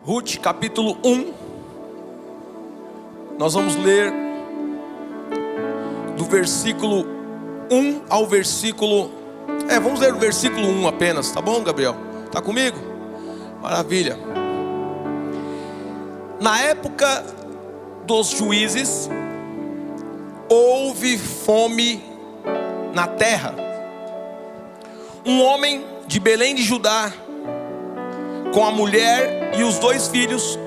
Ruth capítulo 1. Nós vamos ler do versículo 1 ao versículo... vamos ler o versículo 1 apenas, tá bom, Gabriel? Tá comigo? Maravilha. Na época dos juízes, houve fome na terra. Um homem de Belém de Judá, com a mulher e os 2 filhos,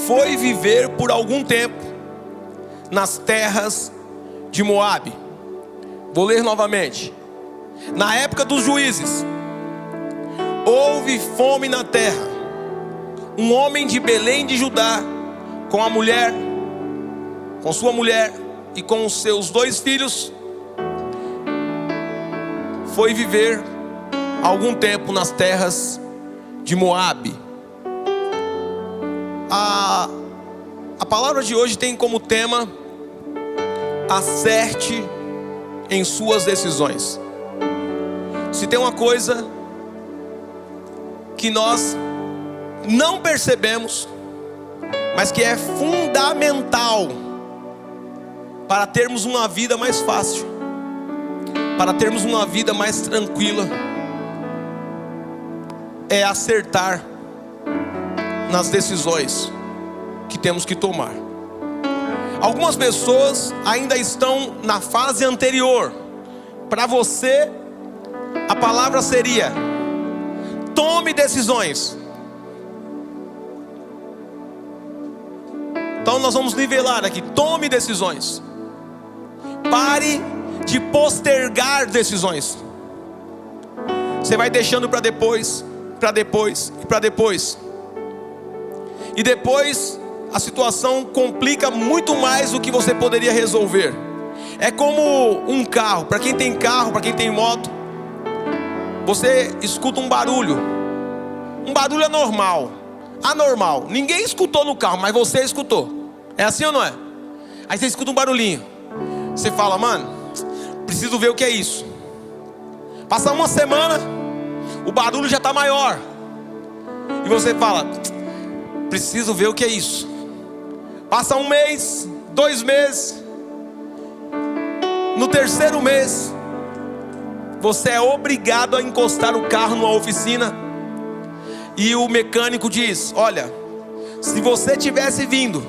foi viver por algum tempo nas terras de Moabe. Vou ler novamente. Na época dos juízes, houve fome na terra. Um homem de Belém de Judá, com a mulher, com sua mulher e com os seus 2 filhos, foi viver algum tempo nas terras de Moabe. A palavra de hoje tem como tema: acerte em suas decisões. Se tem uma coisa que nós não percebemos, mas que é fundamental para termos uma vida mais fácil, para termos uma vida mais tranquila, é acertar nas decisões que temos que tomar. Algumas pessoas ainda estão na fase anterior. Para você, a palavra seria: tome decisões. Então nós vamos nivelar aqui: tome decisões. Pare de postergar decisões. Você vai deixando para depois, para depois e para depois. E depois a situação complica muito mais do que você poderia resolver. É como um carro. Para quem tem carro, para quem tem moto, você escuta um barulho. Um barulho anormal. Ninguém escutou no carro, mas você escutou. É assim ou não é? Aí você escuta um barulhinho. Você fala: mano, preciso ver o que é isso. Passa uma semana, o barulho já está maior. E você fala: preciso ver o que é isso. Passa um mês, 2 meses. No 3º mês, você é obrigado a encostar o carro numa oficina. E o mecânico diz: olha, se você tivesse vindo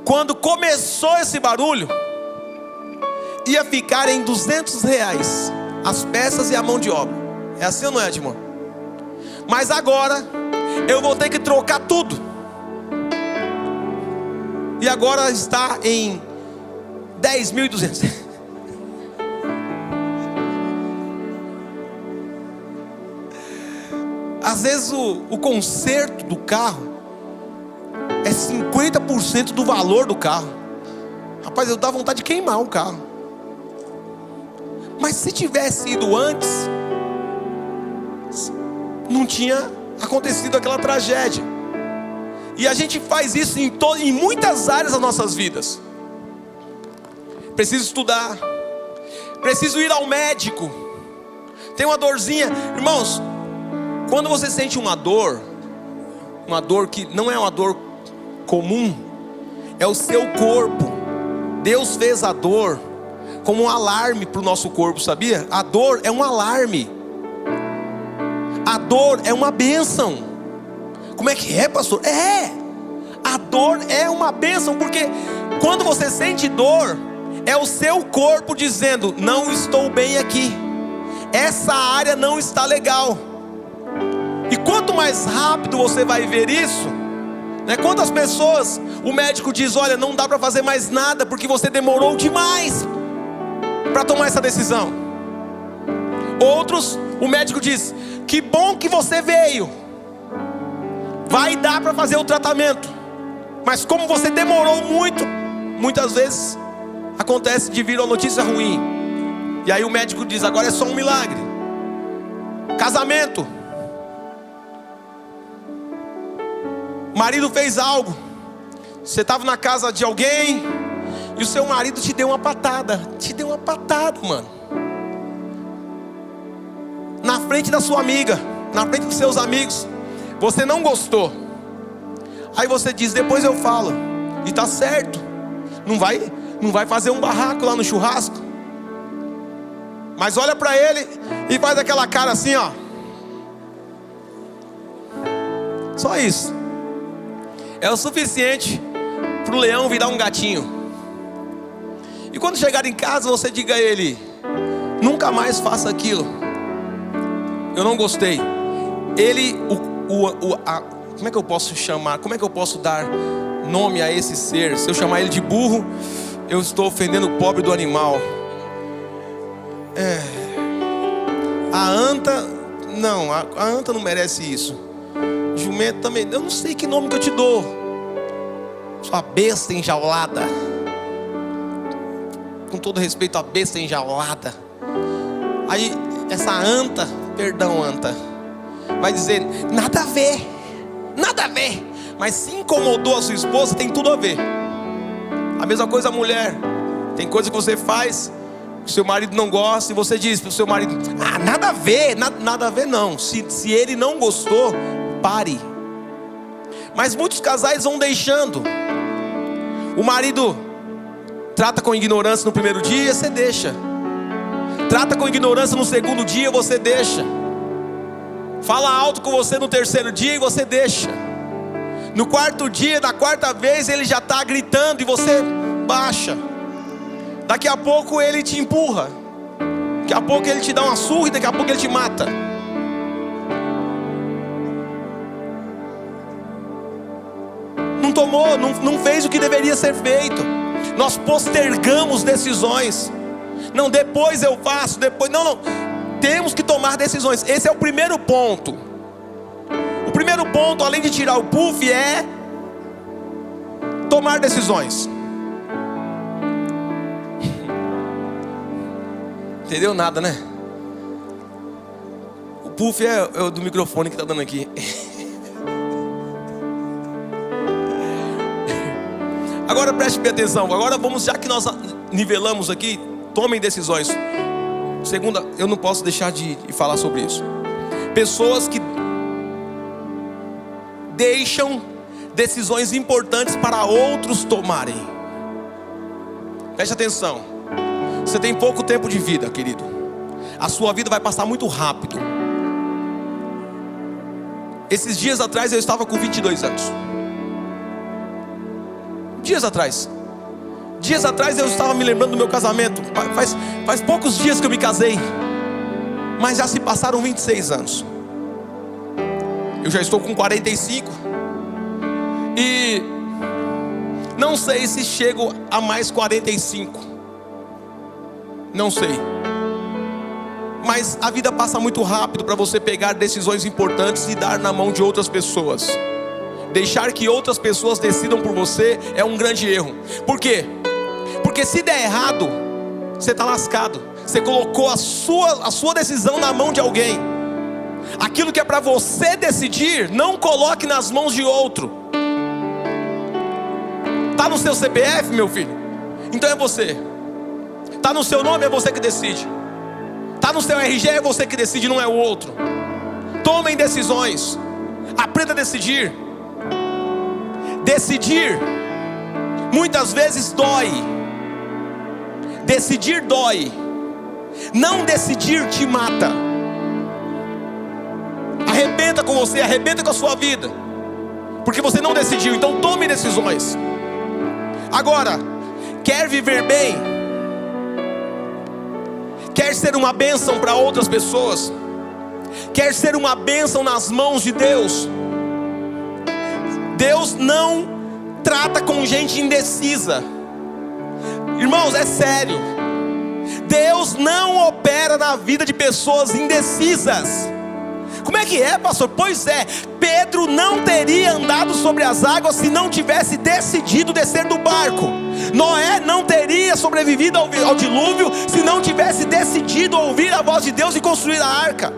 quando começou esse barulho, ia ficar em R$200 as peças e a mão de obra. É assim ou não é, Timor? Mas agora eu vou ter que trocar tudo. E agora está em 10.200. Às vezes o conserto do carro é 50% do valor do carro. Rapaz, eu dá vontade de queimar o carro. Mas se tivesse ido antes, não tinha acontecido aquela tragédia. E a gente faz isso em muitas áreas das nossas vidas. Preciso estudar, preciso ir ao médico, tem uma dorzinha. Irmãos, quando você sente uma dor que não é uma dor comum, é o seu corpo. Deus fez a dor como um alarme para o nosso corpo, sabia? A dor é um alarme. A dor é uma bênção. Como é que é, pastor? A dor é uma bênção, porque quando você sente dor, é o seu corpo dizendo: não estou bem aqui, essa área não está legal. E quanto mais rápido você vai ver isso, né? Quantas pessoas o médico diz: olha, não dá para fazer mais nada porque você demorou demais para tomar essa decisão. Outros, o médico diz: que bom que você veio, vai dar para fazer o tratamento, mas como você demorou muito, muitas vezes acontece de vir uma notícia ruim. E aí o médico diz: agora é só um milagre. Casamento. Marido fez algo, você estava na casa de alguém e o seu marido te deu uma patada. Mano, na frente da sua amiga, na frente dos seus amigos. Você não gostou. Aí você diz, depois eu falo. E tá certo. Não vai fazer um barraco lá no churrasco. Mas olha para ele e faz aquela cara assim, ó. Só isso. É o suficiente para o leão virar um gatinho. E quando chegar em casa, você diga a ele: nunca mais faça aquilo. Eu não gostei. Ele, como é que eu posso chamar? Como é que eu posso dar nome a esse ser? Se eu chamar ele de burro, eu estou ofendendo o pobre do animal. A anta, não, a anta não merece isso. Jumento também, eu não sei que nome que eu te dou. Sua besta enjaulada. Com todo respeito, a besta enjaulada. Aí essa anta, perdão anta, vai dizer, nada a ver. Nada a ver. Mas se incomodou a sua esposa, tem tudo a ver. A mesma coisa a mulher. Tem coisa que você faz que seu marido não gosta, e você diz para o seu marido, nada a ver. Nada a ver não. Se ele não gostou, pare. Mas muitos casais vão deixando. O marido trata com ignorância no primeiro dia, você deixa. Trata com ignorância no segundo dia, você deixa. Fala alto com você no terceiro dia e você deixa. No quarto dia, da quarta vez, ele já está gritando e você baixa. Daqui a pouco ele te empurra. Daqui a pouco ele te dá uma surra e daqui a pouco ele te mata. Não tomou, não fez o que deveria ser feito. Nós postergamos decisões. Não, depois eu faço, depois. Não. Temos que tomar decisões. Esse é o primeiro ponto. O primeiro ponto, além de tirar o puff, é tomar decisões. Entendeu nada, né? O puff é o do microfone que está dando aqui. Agora preste bem atenção. Agora vamos, já que nós nivelamos aqui, tomem decisões. Segunda, eu não posso deixar de falar sobre isso. Pessoas que deixam decisões importantes para outros tomarem. Preste atenção. Você tem pouco tempo de vida, querido. A sua vida vai passar muito rápido. Esses dias atrás eu estava com 22 anos. Dias atrás eu estava me lembrando do meu casamento. Faz poucos dias que eu me casei, mas já se passaram 26 anos. Eu já estou com 45 e não sei se chego a mais 45. Não sei. Mas a vida passa muito rápido para você pegar decisões importantes e dar na mão de outras pessoas. Deixar que outras pessoas decidam por você é um grande erro. Por quê? Porque se der errado, você está lascado. Você colocou a sua decisão na mão de alguém. Aquilo que é para você decidir, não coloque nas mãos de outro. Está no seu CPF, meu filho? Então é você. Está no seu nome, é você que decide. Está no seu RG, é você que decide, não é o outro. Tomem decisões. Aprenda a decidir. Decidir muitas vezes dói. Decidir dói. Não decidir te mata. Arrebenta com você, arrebenta com a sua vida, porque você não decidiu. Então tome decisões. Agora, quer viver bem? Quer ser uma bênção para outras pessoas? Quer ser uma bênção nas mãos de Deus? Deus não trata com gente indecisa. Irmãos, é sério. Deus não opera na vida de pessoas indecisas. Como é que é, pastor? Pois é, Pedro não teria andado sobre as águas se não tivesse decidido descer do barco. Noé não teria sobrevivido ao dilúvio se não tivesse decidido ouvir a voz de Deus e construir a arca.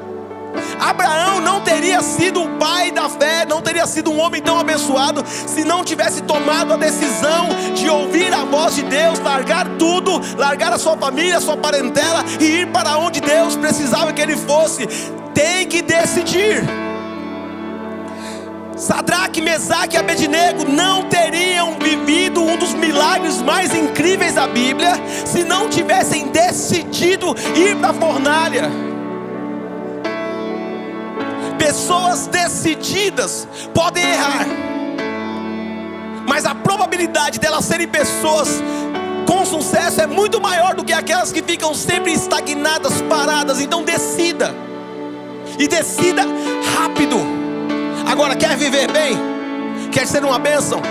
Abraão não teria sido o pai da fé, não teria sido um homem tão abençoado se não tivesse tomado a decisão de ouvir a voz de Deus, largar tudo, largar a sua família, a sua parentela e ir para onde Deus precisava que ele fosse. Tem que decidir. Sadraque, Mesaque e Abednego não teriam vivido um dos milagres mais incríveis da Bíblia se não tivessem decidido ir para a fornalha. Pessoas decididas podem errar, mas a probabilidade delas serem pessoas com sucesso é muito maior do que aquelas que ficam sempre estagnadas, paradas. Então decida, e decida rápido. Agora, quer viver bem? Quer ser uma bênção?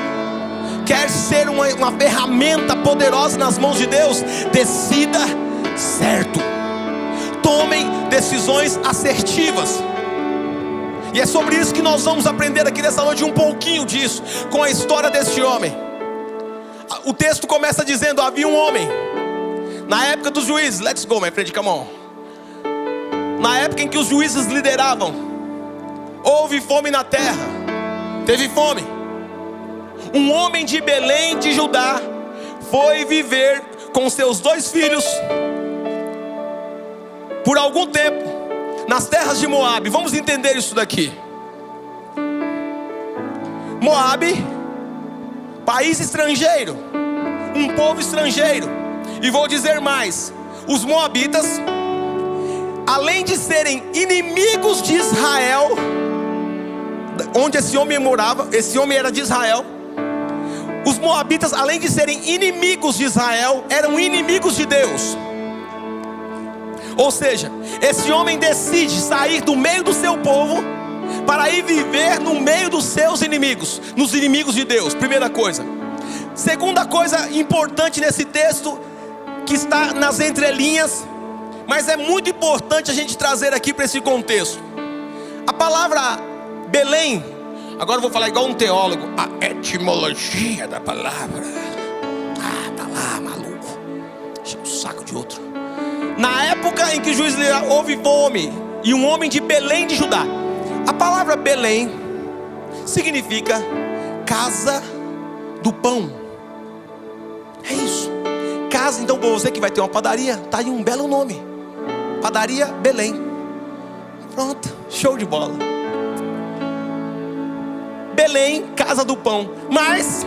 Quer ser uma ferramenta poderosa nas mãos de Deus? Decida certo. Tomem decisões assertivas. E é sobre isso que nós vamos aprender aqui nessa noite, um pouquinho disso, com a história deste homem. O texto começa dizendo: havia um homem, na época dos juízes. Let's go, my friend, come on. Na época em que os juízes lideravam, houve fome na terra. Teve fome. Um homem de Belém de Judá foi viver com seus 2 filhos por algum tempo nas terras de Moabe. Vamos entender isso daqui. Moabe, país estrangeiro, um povo estrangeiro. E vou dizer mais: os moabitas, além de serem inimigos de Israel, onde esse homem morava, esse homem era de Israel. Os moabitas, além de serem inimigos de Israel, eram inimigos de Deus. Ou seja, esse homem decide sair do meio do seu povo para ir viver no meio dos seus inimigos, nos inimigos de Deus. Primeira coisa. Segunda coisa importante nesse texto, que está nas entrelinhas, mas é muito importante a gente trazer aqui para esse contexto. A palavra Belém, agora eu vou falar igual um teólogo, a etimologia da palavra. Tá lá, maluco, deixa o saco de outro. Na época em que o juiz houve fome, e um homem de Belém de Judá. A palavra Belém significa casa do pão. É isso. Casa, então, para você que vai ter uma padaria, tá aí um belo nome: Padaria Belém. Pronto, show de bola. Belém, casa do pão. Mas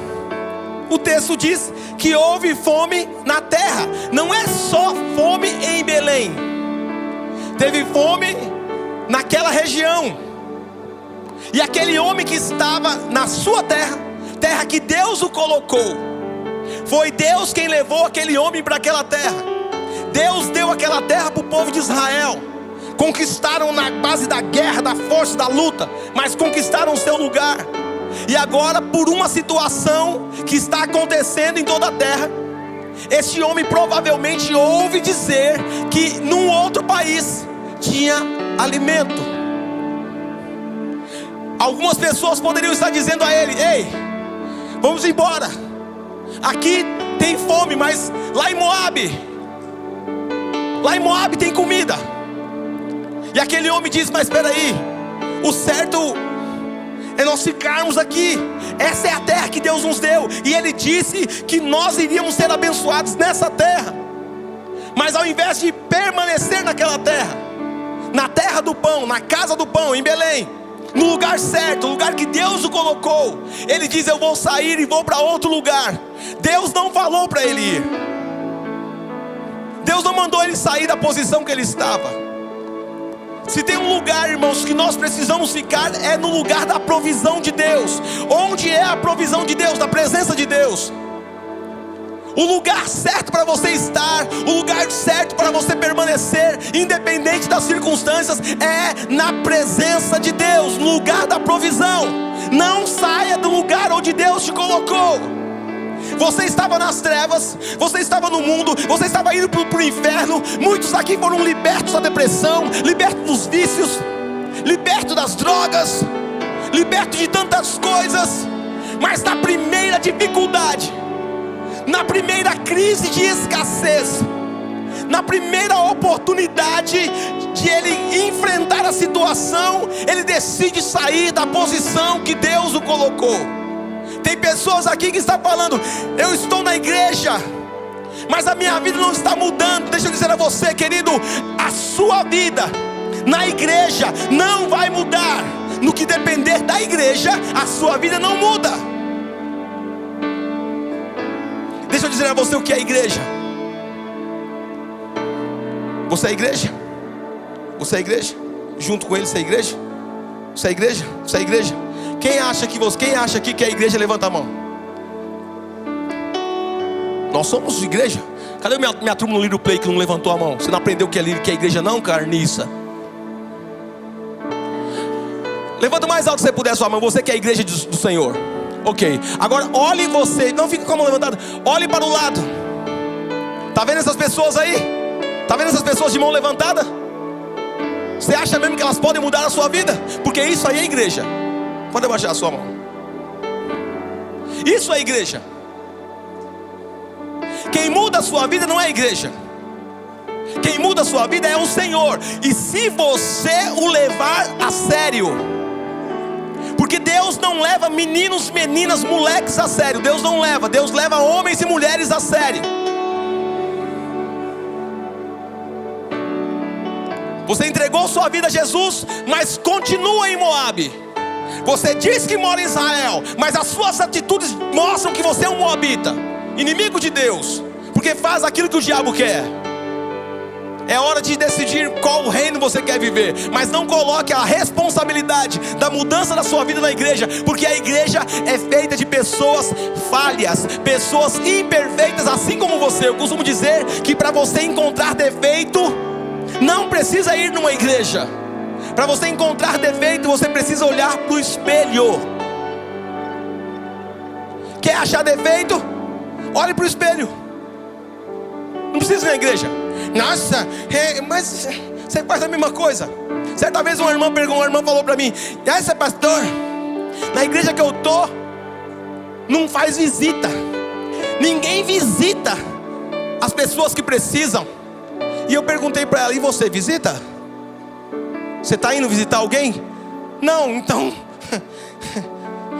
o texto diz que houve fome na terra. Não é só fome em Belém. Teve fome naquela região. E aquele homem que estava na sua terra, terra que Deus o colocou, foi Deus quem levou aquele homem para aquela terra. Deus deu aquela terra para o povo de Israel. Conquistaram na base da guerra, da força, da luta, mas conquistaram o seu lugar. E agora, por uma situação que está acontecendo em toda a terra, este homem provavelmente ouve dizer que num outro país tinha alimento. Algumas pessoas poderiam estar dizendo a ele: ei, vamos embora, aqui tem fome, mas lá em Moabe tem comida. E aquele homem diz: mas espera aí, o certo é nós ficarmos aqui. Essa é a terra que Deus nos deu, e Ele disse que nós iríamos ser abençoados nessa terra. Mas ao invés de permanecer naquela terra, na terra do pão, na casa do pão, em Belém, no lugar certo, o lugar que Deus o colocou, ele diz: eu vou sair e vou para outro lugar. Deus não falou para ele ir. Deus não mandou ele sair da posição que ele estava. Se tem um lugar, irmãos, que nós precisamos ficar, é no lugar da provisão de Deus. Onde é a provisão de Deus? Da presença de Deus. O lugar certo para você estar, o lugar certo para você permanecer, independente das circunstâncias, é na presença de Deus, no lugar da provisão. Não saia do lugar onde Deus te colocou. Você estava nas trevas, você estava no mundo, você estava indo para o inferno. Muitos aqui foram libertos da depressão, libertos dos vícios, libertos das drogas, libertos de tantas coisas. Mas na primeira dificuldade, na primeira crise de escassez, na primeira oportunidade de ele enfrentar a situação, ele decide sair da posição que Deus o colocou. Tem pessoas aqui que estão falando: eu estou na igreja, mas a minha vida não está mudando. Deixa eu dizer a você, querido, a sua vida na igreja não vai mudar, no que depender da igreja, a sua vida não muda. Deixa eu dizer a você o que é a igreja. Você é a igreja? Você é a igreja? Junto com ele você é a igreja? Você é a igreja? Você é a igreja? Quem acha aqui que é a igreja, levanta a mão. Nós somos igreja. Cadê minha turma no Little Play que não levantou a mão? Você não aprendeu que é igreja não, carniça? Levanta mais alto se você puder a sua mão. Você que é a igreja do Senhor. Ok. Agora olhe você. Não fique com a mão levantada. Olhe para o lado. Está vendo essas pessoas aí? Está vendo essas pessoas de mão levantada? Você acha mesmo que elas podem mudar a sua vida? Porque isso aí é igreja. Pode abaixar a sua mão. Isso é igreja. Quem muda a sua vida não é a igreja. Quem muda a sua vida é o Senhor. E se você o levar a sério, porque Deus não leva meninos, meninas, moleques a sério. Deus não leva. Deus leva homens e mulheres a sério. Você entregou sua vida a Jesus, mas continua em Moabe. Você diz que mora em Israel, mas as suas atitudes mostram que você é um moabita, inimigo de Deus, porque faz aquilo que o diabo quer. É hora de decidir qual reino você quer viver. Mas não coloque a responsabilidade da mudança da sua vida na igreja, porque a igreja é feita de pessoas falhas, pessoas imperfeitas, assim como você. Eu costumo dizer que para você encontrar defeito, não precisa ir numa igreja. Para você encontrar defeito, você precisa olhar para o espelho. Quer achar defeito? Olhe para o espelho. Não precisa ir na igreja. Nossa, mas você faz a mesma coisa. Certa vez uma irmã falou para mim: essa pastor, na igreja que eu tô, não faz visita. Ninguém visita as pessoas que precisam. E eu perguntei para ela: e você visita? Você está indo visitar alguém? Não, então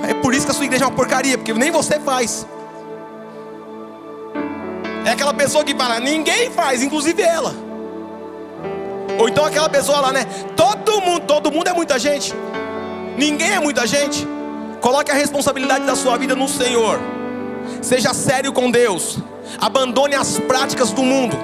é por isso que a sua igreja é uma porcaria, porque nem você faz. É aquela pessoa que fala: ninguém faz, inclusive ela. Ou então aquela pessoa lá, né? Todo mundo é muita gente. Ninguém é muita gente. Coloque a responsabilidade da sua vida no Senhor. Seja sério com Deus. Abandone as práticas do mundo.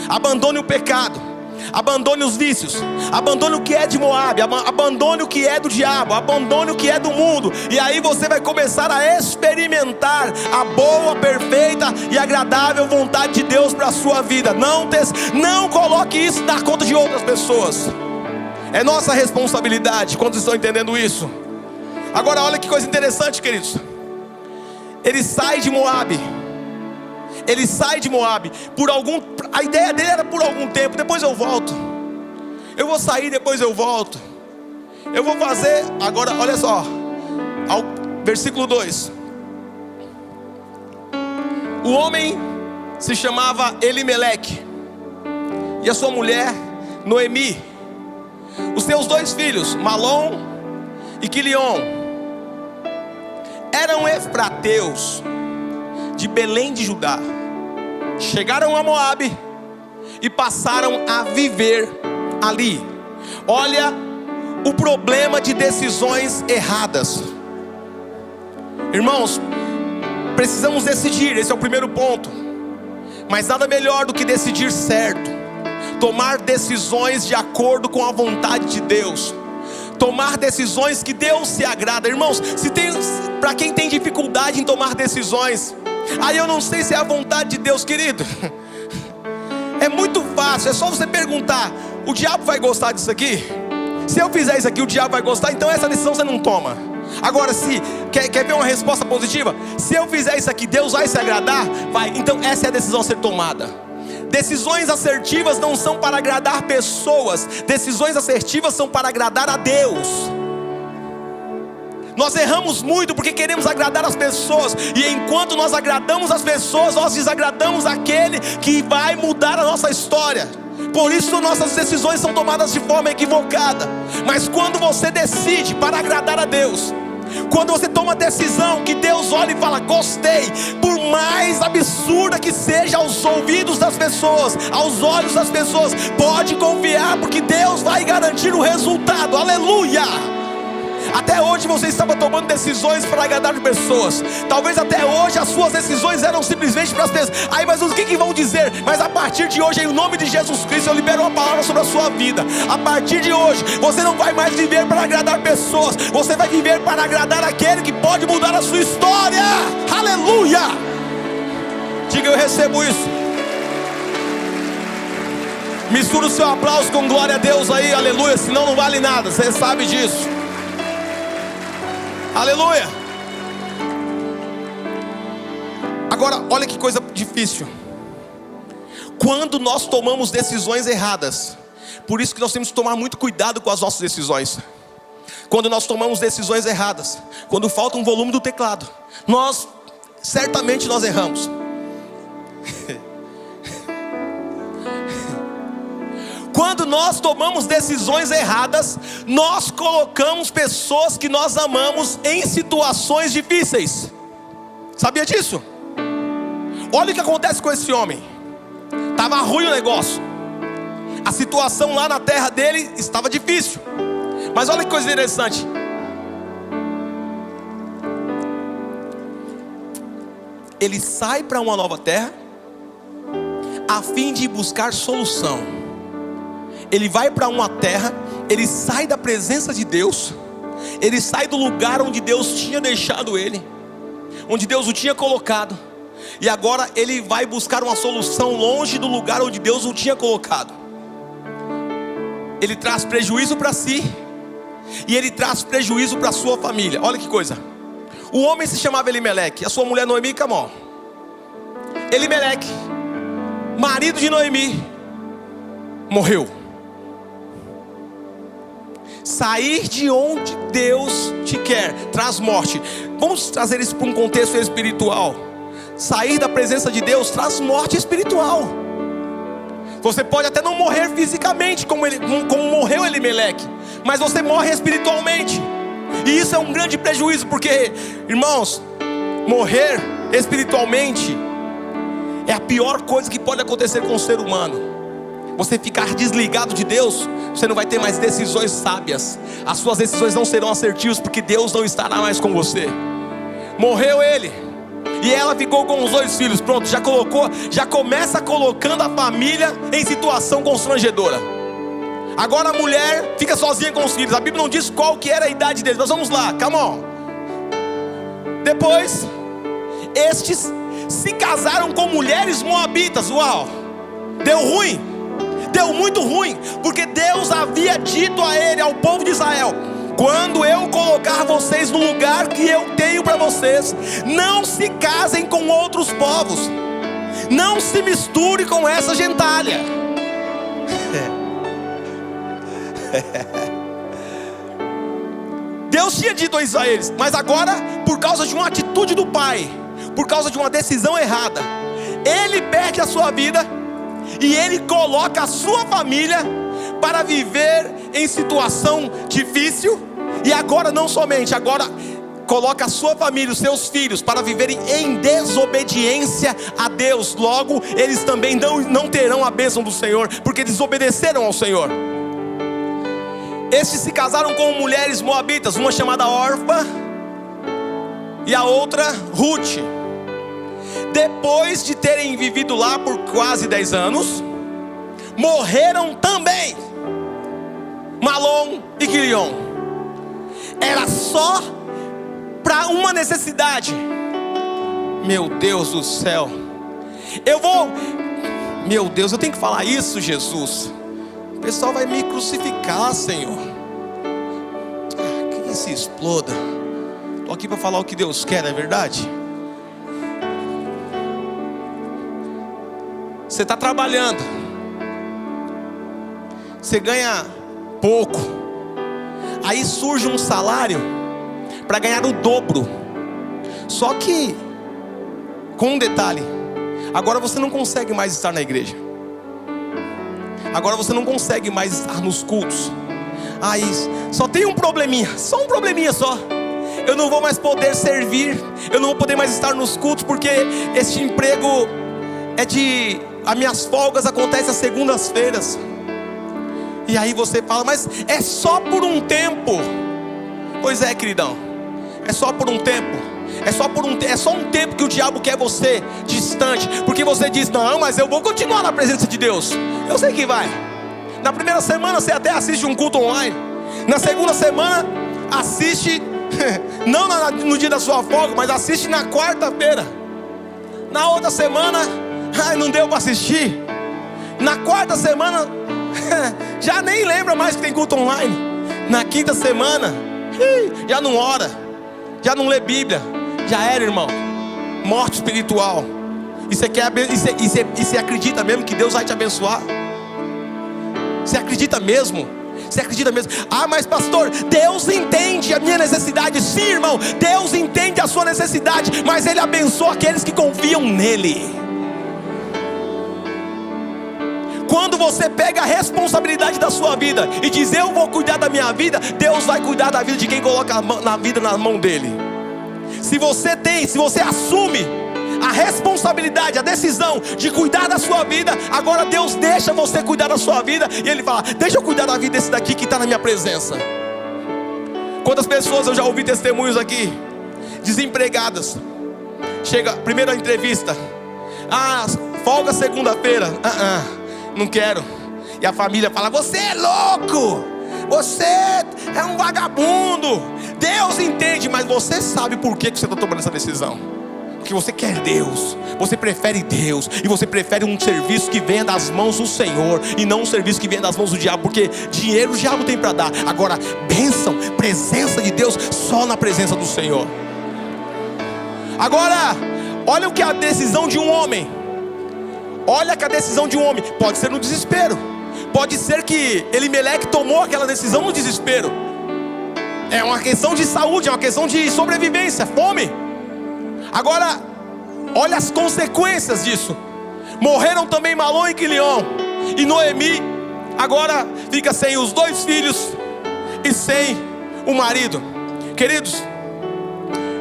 Abandone o pecado. Abandone os vícios. Abandone o que é de Moabe. Abandone o que é do diabo. Abandone o que é do mundo. E aí você vai começar a experimentar a boa, perfeita e agradável vontade de Deus para a sua vida. Não coloque isso na conta de outras pessoas. É nossa responsabilidade. Quantos estão entendendo isso? Agora olha que coisa interessante, queridos. Ele sai de Moabe. Ele sai de Moabe. A ideia dele era por algum tempo. Depois eu volto. Eu vou sair, depois eu volto. Eu vou fazer. Agora, olha só. Versículo 2. O homem se chamava Elimeleque, e a sua mulher Noemi. Os seus 2 filhos, Malom e Quilion, eram efrateus de Belém de Judá. Chegaram a Moabe e passaram a viver ali. Olha o problema de decisões erradas. Irmãos, precisamos decidir, esse é o primeiro ponto. Mas nada melhor do que decidir certo. Tomar decisões de acordo com a vontade de Deus. Tomar decisões que Deus se agrada. Irmãos, para quem tem dificuldade em tomar decisões, aí eu não sei se é a vontade de Deus, querido. É muito fácil, é só você perguntar: o diabo vai gostar disso aqui? Se eu fizer isso aqui, o diabo vai gostar? Então essa decisão você não toma. Agora, se quer ver uma resposta positiva? Se eu fizer isso aqui, Deus vai se agradar? Vai. Então essa é a decisão a ser tomada. Decisões assertivas não são para agradar pessoas. Decisões assertivas são para agradar a Deus. Nós erramos muito porque queremos agradar as pessoas. E enquanto nós agradamos as pessoas, nós desagradamos aquele que vai mudar a nossa história. Por isso nossas decisões são tomadas de forma equivocada. Mas quando você decide para agradar a Deus, quando você toma a decisão que Deus olha e fala: gostei, por mais absurda que seja aos ouvidos das pessoas, aos olhos das pessoas, pode confiar, porque Deus vai garantir o resultado. Aleluia! Até hoje você estava tomando decisões para agradar pessoas. Talvez até hoje as suas decisões eram simplesmente para as pessoas. Aí, mas o que vão dizer? Mas a partir de hoje, em nome de Jesus Cristo, eu libero uma palavra sobre a sua vida. A partir de hoje, você não vai mais viver para agradar pessoas. Você vai viver para agradar aquele que pode mudar a sua história. Aleluia! Diga, eu recebo isso. Mistura o seu aplauso com glória a Deus aí, aleluia. Senão não vale nada, você sabe disso. Aleluia. Agora, olha que coisa difícil. Quando nós tomamos decisões erradas, por isso que nós temos que tomar muito cuidado com as nossas decisões. Quando nós tomamos decisões erradas, quando falta um volume do teclado, certamente nós erramos. Quando nós tomamos decisões erradas, nós colocamos pessoas que nós amamos em situações difíceis. Sabia disso? Olha o que acontece com esse homem. Estava ruim o negócio. A situação lá na terra dele estava difícil. Mas olha que coisa interessante. Ele sai para uma nova terra a fim de buscar solução. Ele vai para uma terra, ele sai da presença de Deus, ele sai do lugar onde Deus tinha deixado ele, onde Deus o tinha colocado, e agora ele vai buscar uma solução longe do lugar onde Deus o tinha colocado. Ele traz prejuízo para si, e ele traz prejuízo para a sua família. Olha que coisa. O homem se chamava Elimeleque, a sua mulher Noemi, Camó. Elimeleque, marido de Noemi, morreu. Sair de onde Deus te quer traz morte. Vamos trazer isso para um contexto espiritual. Sair da presença de Deus traz morte espiritual. Você pode até não morrer fisicamente como morreu Elimeleque, mas você morre espiritualmente. E isso é um grande prejuízo, porque, irmãos, morrer espiritualmente é a pior coisa que pode acontecer com o ser humano. Você ficar desligado de Deus, você não vai ter mais decisões sábias. As suas decisões não serão assertivas, porque Deus não estará mais com você. Morreu ele, e ela ficou com os 2 filhos. Pronto, já começa colocando a família em situação constrangedora. Agora a mulher fica sozinha com os filhos. A Bíblia não diz qual que era a idade deles, mas vamos lá, come on. Depois, estes se casaram com mulheres moabitas. Uau, deu ruim. Deu muito ruim, porque Deus havia dito a ele, ao povo de Israel: quando eu colocar vocês no lugar que eu tenho para vocês, não se casem com outros povos, não se misture com essa gentalha. Deus tinha dito a Israel, mas agora, por causa de uma atitude do pai, por causa de uma decisão errada, ele perde a sua vida e ele coloca a sua família para viver em situação difícil. E agora não somente, agora coloca a sua família, os seus filhos, para viverem em desobediência a Deus. Logo, eles também não terão a bênção do Senhor, porque desobedeceram ao Senhor. Estes se casaram com mulheres moabitas, uma chamada Orfa e a outra Ruth. Depois de terem vivido lá por quase 10 anos, morreram também Malom e Quilion. Era só para uma necessidade. Meu Deus do céu. Meu Deus, eu tenho que falar isso, Jesus. O pessoal vai me crucificar, Senhor. Que se exploda. Estou aqui para falar o que Deus quer, não é verdade? Você está trabalhando, você ganha pouco, aí surge um salário para ganhar o dobro. Só que, com um detalhe: agora você não consegue mais estar na igreja, agora você não consegue mais estar nos cultos. Aí só tem um probleminha, só um probleminha só. Eu não vou mais poder servir, eu não vou poder mais estar nos cultos, porque este emprego as minhas folgas acontecem às segundas-feiras. E aí você fala: mas é só por um tempo. Pois é, queridão, é só por um tempo. É só um tempo que o diabo quer você distante, porque você diz: não, mas eu vou continuar na presença de Deus. Eu sei que vai. Na primeira semana você até assiste um culto online. Na segunda semana assiste, não no dia da sua folga, mas assiste na quarta-feira. Na outra semana, não deu para assistir. Na quarta semana, já nem lembra mais que tem culto online. Na quinta semana, já não ora, já não lê Bíblia. Já era, irmão. Morte espiritual. E você acredita mesmo que Deus vai te abençoar? Você acredita mesmo? Você acredita mesmo? Ah, mas pastor, Deus entende a minha necessidade. Sim, irmão, Deus entende a sua necessidade, mas Ele abençoa aqueles que confiam nele. Quando você pega a responsabilidade da sua vida e diz: eu vou cuidar da minha vida, Deus vai cuidar da vida de quem coloca a vida na mão dele. Se você assume a responsabilidade, a decisão de cuidar da sua vida, agora Deus deixa você cuidar da sua vida. E Ele fala: deixa eu cuidar da vida desse daqui que está na minha presença. Quantas pessoas eu já ouvi testemunhos aqui, desempregadas. Chega, primeira entrevista: folga segunda-feira. Não quero. E a família fala: você é louco, você é um vagabundo. Deus entende, mas você sabe por que você está tomando essa decisão. Porque você quer Deus, você prefere Deus, e você prefere um serviço que venha das mãos do Senhor, e não um serviço que venha das mãos do diabo. Porque dinheiro o diabo tem para dar. Agora, bênção, presença de Deus, só na presença do Senhor. Agora, olha o que é a decisão de um homem. Olha que a decisão de um homem pode ser no desespero. Pode ser que Elimeleque tomou aquela decisão no desespero. É uma questão de saúde, é uma questão de sobrevivência, fome. Agora, olha as consequências disso. Morreram também Malom e Quilion. E Noemi agora fica sem os 2 filhos e sem o marido. Queridos,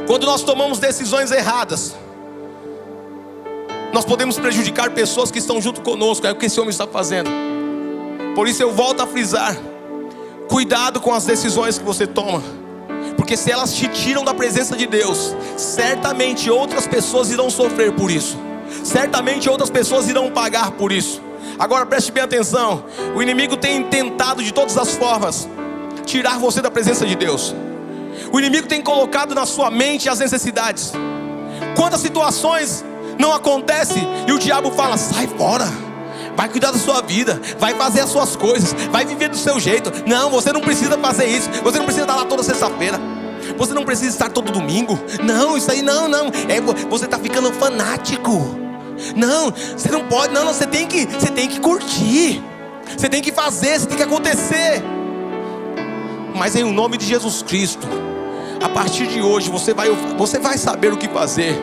quando nós tomamos decisões erradas, nós podemos prejudicar pessoas que estão junto conosco. É o que esse homem está fazendo. Por isso eu volto a frisar: cuidado com as decisões que você toma, porque se elas te tiram da presença de Deus, certamente outras pessoas irão sofrer por isso. Certamente outras pessoas irão pagar por isso. Agora preste bem atenção: o inimigo tem tentado de todas as formas tirar você da presença de Deus. O inimigo tem colocado na sua mente as necessidades. Quantas situações não acontecem e o diabo fala: sai fora, vai cuidar da sua vida, vai fazer as suas coisas, vai viver do seu jeito. Não, você não precisa fazer isso. Você não precisa estar lá toda sexta-feira. Você não precisa estar todo domingo. Não, isso aí não. Você está ficando fanático. Não, você não pode. Não, você tem que curtir. Você tem que fazer, você tem que acontecer. Mas em nome de Jesus Cristo, a partir de hoje você vai saber o que fazer.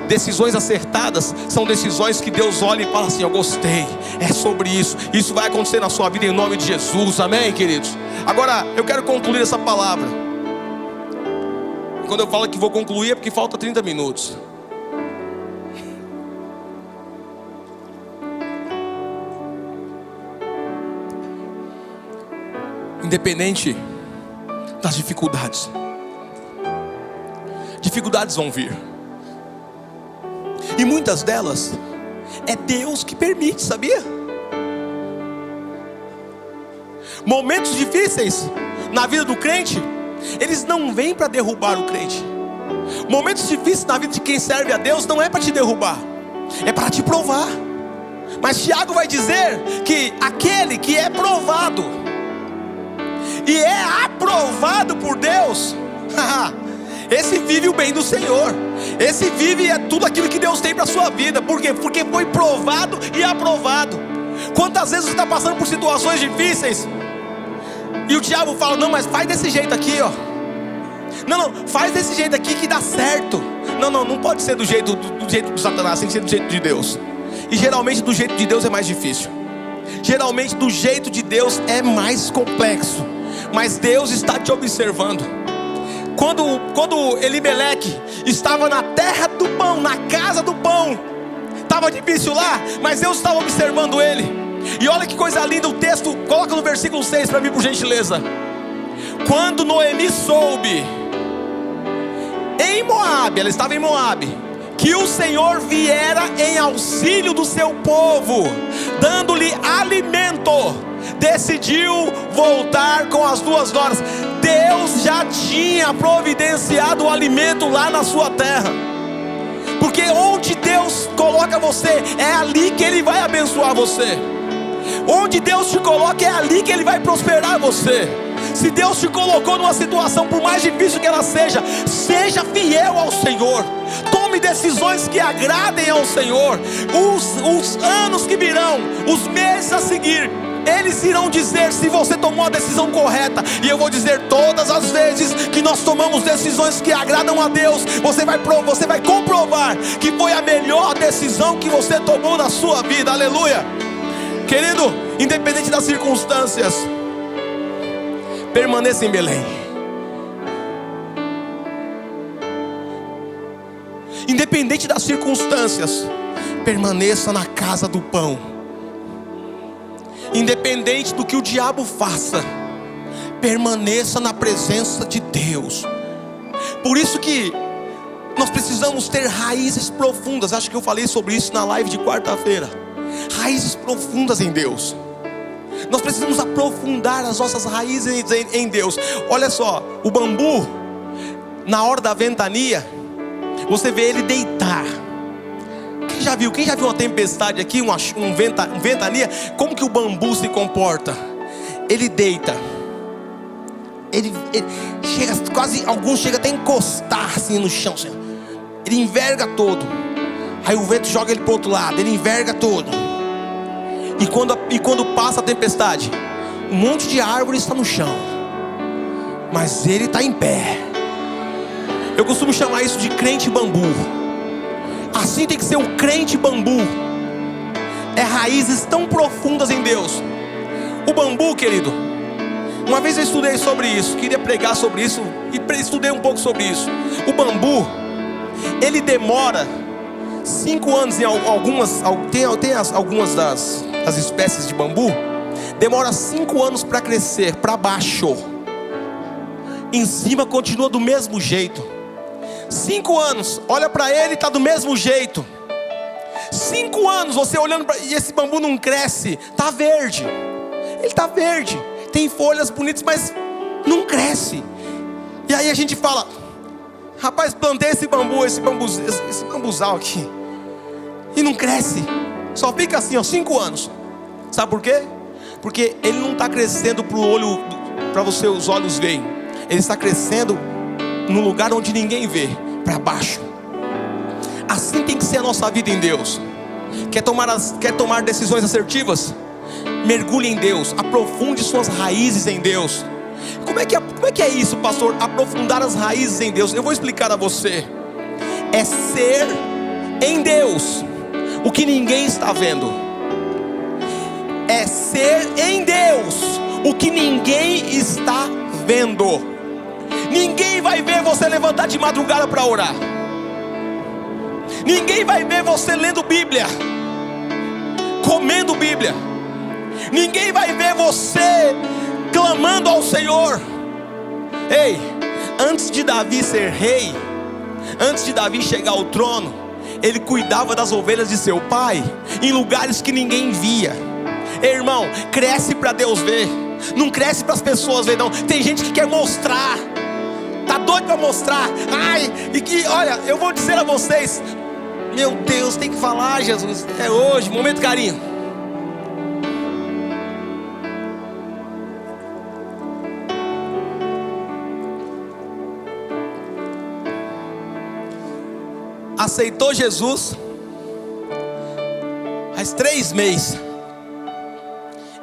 Decisões acertadas são decisões que Deus olha e fala assim: eu gostei, é sobre isso. Isso vai acontecer na sua vida em nome de Jesus, amém, queridos? Agora eu quero concluir essa palavra. Quando eu falo que vou concluir é porque falta 30 minutos. Independente das dificuldades, dificuldades vão vir. E muitas delas é Deus que permite, sabia? Momentos difíceis na vida do crente, eles não vêm para derrubar o crente. Momentos difíceis na vida de quem serve a Deus não é para te derrubar, é para te provar. Mas Tiago vai dizer que aquele que é provado e é aprovado por Deus, esse vive o bem do Senhor. Esse vive tudo aquilo que Deus tem para a sua vida. Por quê? Porque foi provado e aprovado. Quantas vezes você está passando por situações difíceis e o diabo fala: não, mas faz desse jeito aqui, ó. Não, faz desse jeito aqui que dá certo. Não pode ser do jeito do Satanás, tem que ser do jeito de Deus. E geralmente do jeito de Deus é mais difícil. Geralmente do jeito de Deus é mais complexo. Mas Deus está te observando. Quando Elimeleque estava na terra do pão, na casa do pão, estava difícil lá, mas Deus estava observando ele. E olha que coisa linda o texto. Coloca no versículo 6 para mim, por gentileza. Quando Noemi soube, em Moabe, ela estava em Moabe, que o Senhor viera em auxílio do seu povo, dando-lhe alimento, decidiu voltar com as 2 noras. Deus já tinha providenciado o alimento lá na sua terra, porque onde Deus coloca você, é ali que Ele vai abençoar você. Onde Deus te coloca, é ali que Ele vai prosperar você. Se Deus te colocou numa situação, por mais difícil que ela seja, seja fiel ao Senhor. Tome decisões que agradem ao Senhor. Os anos que virão, os meses a seguir, eles irão dizer se você tomou a decisão correta. E eu vou dizer, todas as vezes que nós tomamos decisões que agradam a Deus, você vai comprovar que foi a melhor decisão que você tomou na sua vida. Aleluia. Querido, independente das circunstâncias, permaneça em Belém. Independente das circunstâncias, permaneça na casa do pão. Independente do que o diabo faça, permaneça na presença de Deus. Por isso que nós precisamos ter raízes profundas. Acho que eu falei sobre isso na live de quarta-feira. Raízes profundas em Deus. Nós precisamos aprofundar as nossas raízes em Deus. Olha só, o bambu, na hora da ventania, você vê ele deitar. Quem já viu uma tempestade aqui, ventania? Como que o bambu se comporta? Ele deita. Ele chega quase, alguns chegam até a encostar assim no chão assim. Ele enverga todo. Aí o vento joga ele para o outro lado. Ele enverga todo. E quando passa a tempestade, um monte de árvore está no chão, mas ele está em pé. Eu costumo chamar isso de crente bambu. Assim tem que ser o crente bambu. É raízes tão profundas em Deus. O bambu, querido, uma vez eu estudei sobre isso, queria pregar sobre isso, e estudei um pouco sobre isso. O bambu, ele demora 5 anos em algumas, tem algumas das espécies de bambu, demora 5 anos para crescer para baixo. Em cima continua do mesmo jeito. 5 anos, olha para ele, está do mesmo jeito. 5 anos você olhando para, e esse bambu não cresce, está verde. Ele está verde, tem folhas bonitas, mas não cresce. E aí a gente fala, rapaz, plantei esse bambuzal aqui, e não cresce. Só fica assim, 5 anos. Sabe por quê? Porque ele não está crescendo para o olho, para você os olhos veem. Ele está crescendo no lugar onde ninguém vê, para baixo. Assim tem que ser a nossa vida em Deus. Quer tomar decisões assertivas? Mergulhe em Deus, aprofunde suas raízes em Deus. Como é que é isso, pastor? Aprofundar as raízes em Deus. Eu vou explicar a você. É ser em Deus o que ninguém está vendo. É ser em Deus o que ninguém está vendo. Ninguém vai ver você levantar de madrugada para orar. Ninguém vai ver você lendo Bíblia, comendo Bíblia. Ninguém vai ver você clamando ao Senhor. Ei, antes de Davi ser rei, antes de Davi chegar ao trono, ele cuidava das ovelhas de seu pai, em lugares que ninguém via. Ei, irmão, cresce para Deus ver, não cresce para as pessoas ver não. Tem gente que quer mostrar, tá doido para mostrar. Olha, eu vou dizer a vocês, meu Deus, tem que falar, Jesus, é hoje, momento carinho. Aceitou Jesus faz 3 meses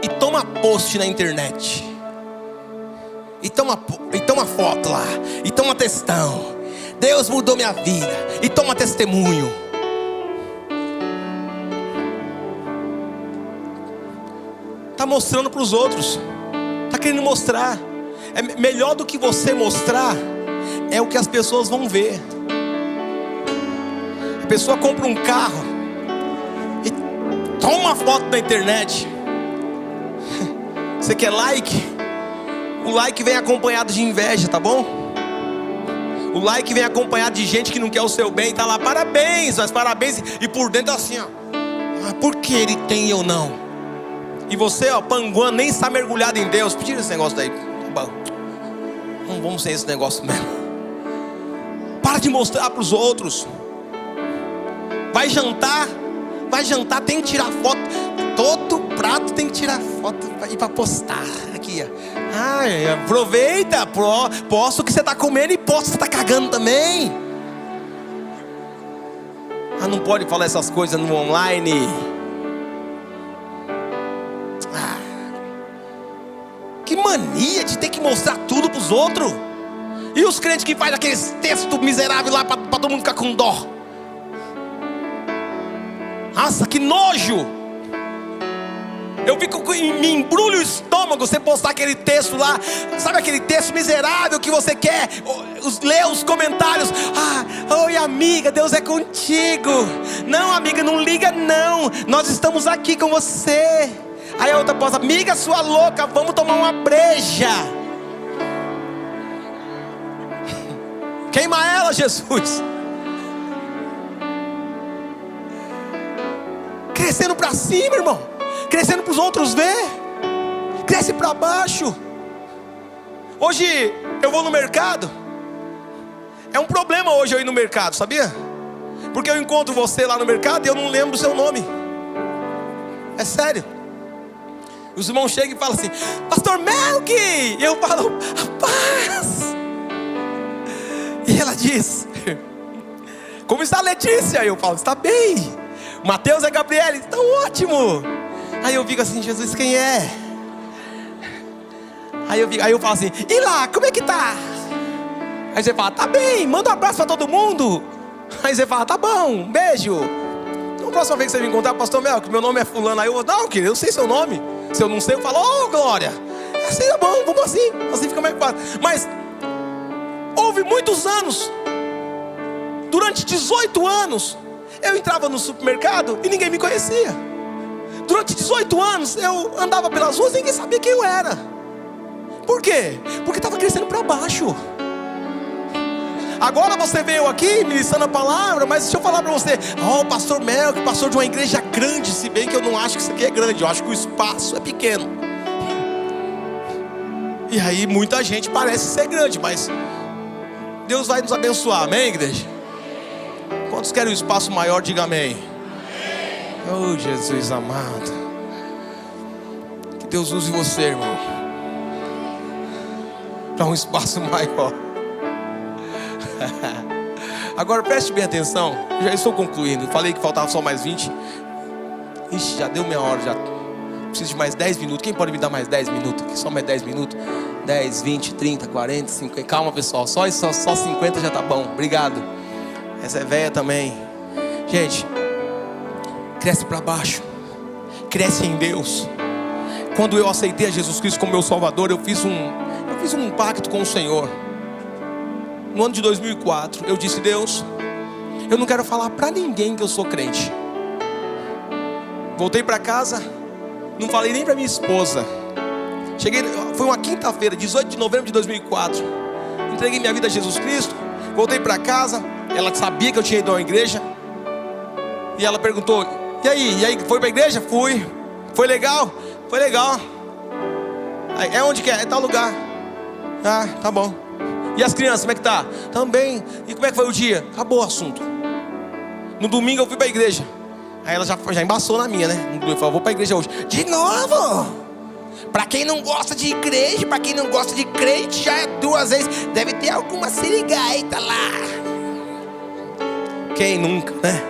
e toma post na internet, e toma foto lá, e toma textão, Deus mudou minha vida, e toma testemunho. Está mostrando para os outros, está querendo mostrar. É melhor do que você mostrar, é o que as pessoas vão ver. A pessoa compra um carro e toma uma foto na internet. Você quer like? O like vem acompanhado de inveja, tá bom? O like vem acompanhado de gente que não quer o seu bem. Tá lá, parabéns, mas parabéns. E por dentro assim, ó. Ah, por que ele tem e eu não? E você, ó, panguando, nem está mergulhado em Deus. Tira esse negócio daí. Tá bom. Não vamos sem esse negócio mesmo. Para de mostrar para os outros. Vai jantar, tem que tirar foto. Todo prato tem que tirar foto e para postar. Aqui, ó. Ah, aproveita, posta o que você está comendo e posta o que você está cagando também. Ah, não pode falar essas coisas no online. Ah, que mania de ter que mostrar tudo para os outros. E os crentes que fazem aqueles textos miseráveis lá para todo mundo ficar com dó. Nossa, que nojo. Eu me embrulho o estômago você postar aquele texto lá. Sabe aquele texto miserável que você quer ler os comentários. Ah, oi amiga, Deus é contigo. Não amiga, não liga não. Nós estamos aqui com você. Aí a outra posta, amiga sua louca, vamos tomar uma breja. Queima ela, Jesus. Crescendo para cima, irmão. Crescendo para os outros ver. Cresce para baixo. Hoje eu vou no mercado. É um problema hoje eu ir no mercado, sabia? Porque eu encontro você lá no mercado e eu não lembro o seu nome. É sério. Os irmãos chegam e falam assim, Pastor Melk. E eu falo, rapaz. E ela diz, como está a Letícia? Eu falo, está bem. Mateus e Gabriela, estão ótimo. Aí eu fico assim, Jesus, quem é? Aí eu falo assim, e lá, como é que tá? Aí você fala, tá bem, manda um abraço para todo mundo. Aí você fala, tá bom, um beijo. Então, próxima vez que você me encontrar, Pastor Mel, que meu nome é fulano. Aí eu vou, não, querido, eu sei seu nome. Se eu não sei, eu falo, Glória. Assim tá bom, vamos assim. Assim fica mais fácil. Mas houve muitos anos, durante 18 anos, eu entrava no supermercado e ninguém me conhecia. Durante 18 anos eu andava pelas ruas e ninguém sabia quem eu era. Por quê? Porque estava crescendo para baixo. Agora você veio aqui ministrando a palavra, mas deixa eu falar para você, Pastor Mel, que pastor de uma igreja grande. Se bem que eu não acho que isso aqui é grande, eu acho que o espaço é pequeno. E aí muita gente parece ser grande, mas Deus vai nos abençoar, amém, igreja? Quantos querem um espaço maior, diga amém. Oh, Jesus amado. Que Deus use você, irmão, para um espaço maior. Agora preste bem atenção. Já estou concluindo. Falei que faltava só mais 20. Ixi, já deu meia hora já. Preciso de mais 10 minutos. Quem pode me dar mais 10 minutos? Só mais 10 minutos. 10, 20, 30, 40, 50. Calma, pessoal, só 50 já tá bom. Obrigado. Essa é velha também. Gente, cresce para baixo. Cresce em Deus. Quando eu aceitei a Jesus Cristo como meu Salvador, eu fiz um pacto com o Senhor. No ano de 2004, eu disse, Deus, eu não quero falar para ninguém que eu sou crente. Voltei para casa, não falei nem para minha esposa. Cheguei, foi uma quinta-feira, 18 de novembro de 2004. Entreguei minha vida a Jesus Cristo. Voltei para casa, ela sabia que eu tinha ido a uma igreja. E ela perguntou, e aí, foi para a igreja? Fui. Foi legal? Foi legal. Aí, é onde que é? É tal lugar. Ah, tá bom. E as crianças, como é que tá? Também. E como é que foi o dia? Acabou o assunto. No domingo eu fui para a igreja. Aí ela já embaçou na minha, né? Eu falei, vou para a igreja hoje. De novo? Para quem não gosta de igreja, para quem não gosta de crente, já é 2 vezes. Deve ter alguma sirigaita lá. Quem nunca, né?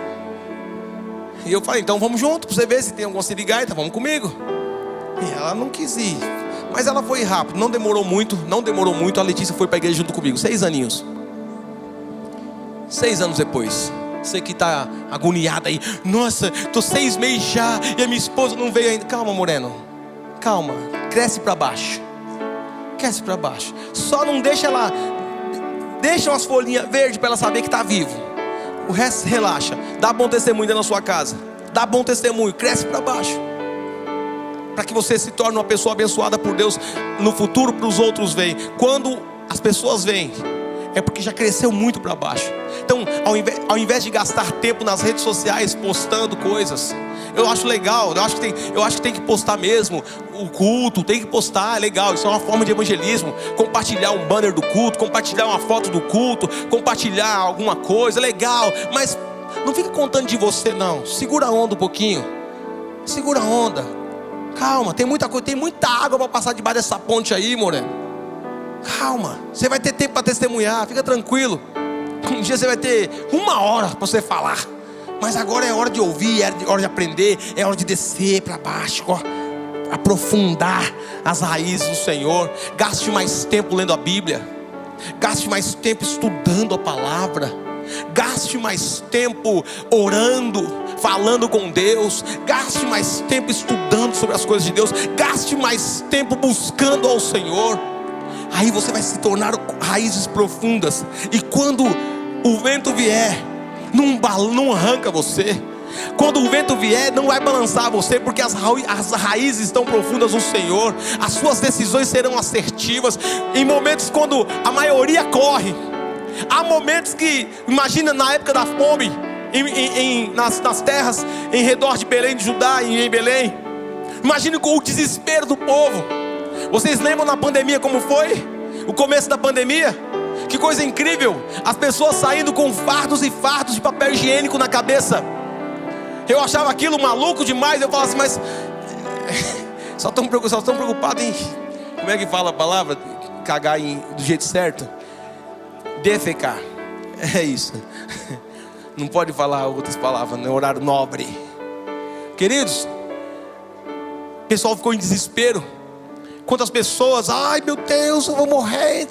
E eu falei, então vamos junto, para você ver se tem alguma sirigaita, vamos comigo. E ela não quis ir. Mas ela foi rápido, não demorou muito. A Letícia foi para a igreja junto comigo, 6 aninhos. 6 anos depois. Você que está agoniado aí, nossa, tô 6 meses já e a minha esposa não veio ainda. Calma, moreno, calma, cresce para baixo. Cresce para baixo. Só não deixa ela, deixa umas folhinhas verdes para ela saber que está vivo. O resto relaxa. Dá bom testemunho dentro da sua casa. Dá bom testemunho, cresce para baixo. para que você se torne uma pessoa abençoada por Deus no futuro, para os outros verem. Quando as pessoas veem, é porque já cresceu muito para baixo. Então, ao invés de gastar tempo nas redes sociais postando coisas, eu acho legal, eu acho que tem que postar mesmo o culto, tem que postar, é legal, isso é uma forma de evangelismo. Compartilhar um banner do culto, compartilhar uma foto do culto, compartilhar alguma coisa, legal. Mas não fica contando de você não. Segura a onda um pouquinho. Segura a onda. Calma, tem muita coisa, tem muita água para passar debaixo dessa ponte aí, moreno. Calma, você vai ter tempo para testemunhar, fica tranquilo. Um dia você vai ter 1 hora para você falar. Mas agora é hora de ouvir, é hora de aprender, é hora de descer para baixo, ó, aprofundar as raízes do Senhor. Gaste mais tempo lendo a Bíblia. Gaste mais tempo estudando a palavra. Gaste mais tempo orando, falando com Deus. Gaste mais tempo estudando sobre as coisas de Deus. Gaste mais tempo buscando ao Senhor. Aí você vai se tornar raízes profundas. E quando o vento vier, não arranca você. Quando o vento vier, não vai balançar você, porque as raízes estão profundas no Senhor. As suas decisões serão assertivas. Em momentos quando a maioria corre, há momentos que, imagina na época da fome, nas terras em redor de Belém de Judá, em Belém. Imagine com o desespero do povo. Vocês lembram na pandemia como foi? O começo da pandemia? Que coisa incrível! As pessoas saindo com fardos e fardos de papel higiênico na cabeça. Eu achava aquilo maluco demais. Eu falava assim, mas só estão preocupados em, como é que fala a palavra? Cagar do jeito certo. Defecar. É isso. Não pode falar outras palavras, no horário nobre. Queridos, o pessoal ficou em desespero. Quantas pessoas, ai meu Deus, eu vou morrer.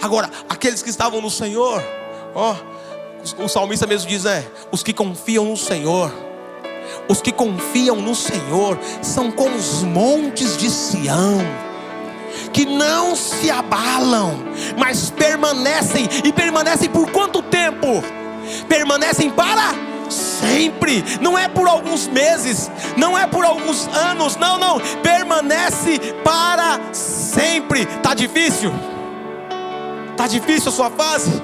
Agora, aqueles que estavam no Senhor, ó, o salmista mesmo diz, os que confiam no Senhor. Os que confiam no Senhor são como os montes de Sião, que não se abalam, mas permanecem. E permanecem por quanto tempo? Permanecem para sempre. Não é por alguns meses, não é por alguns anos, não. Permanece para sempre. Está difícil? Está difícil a sua fase?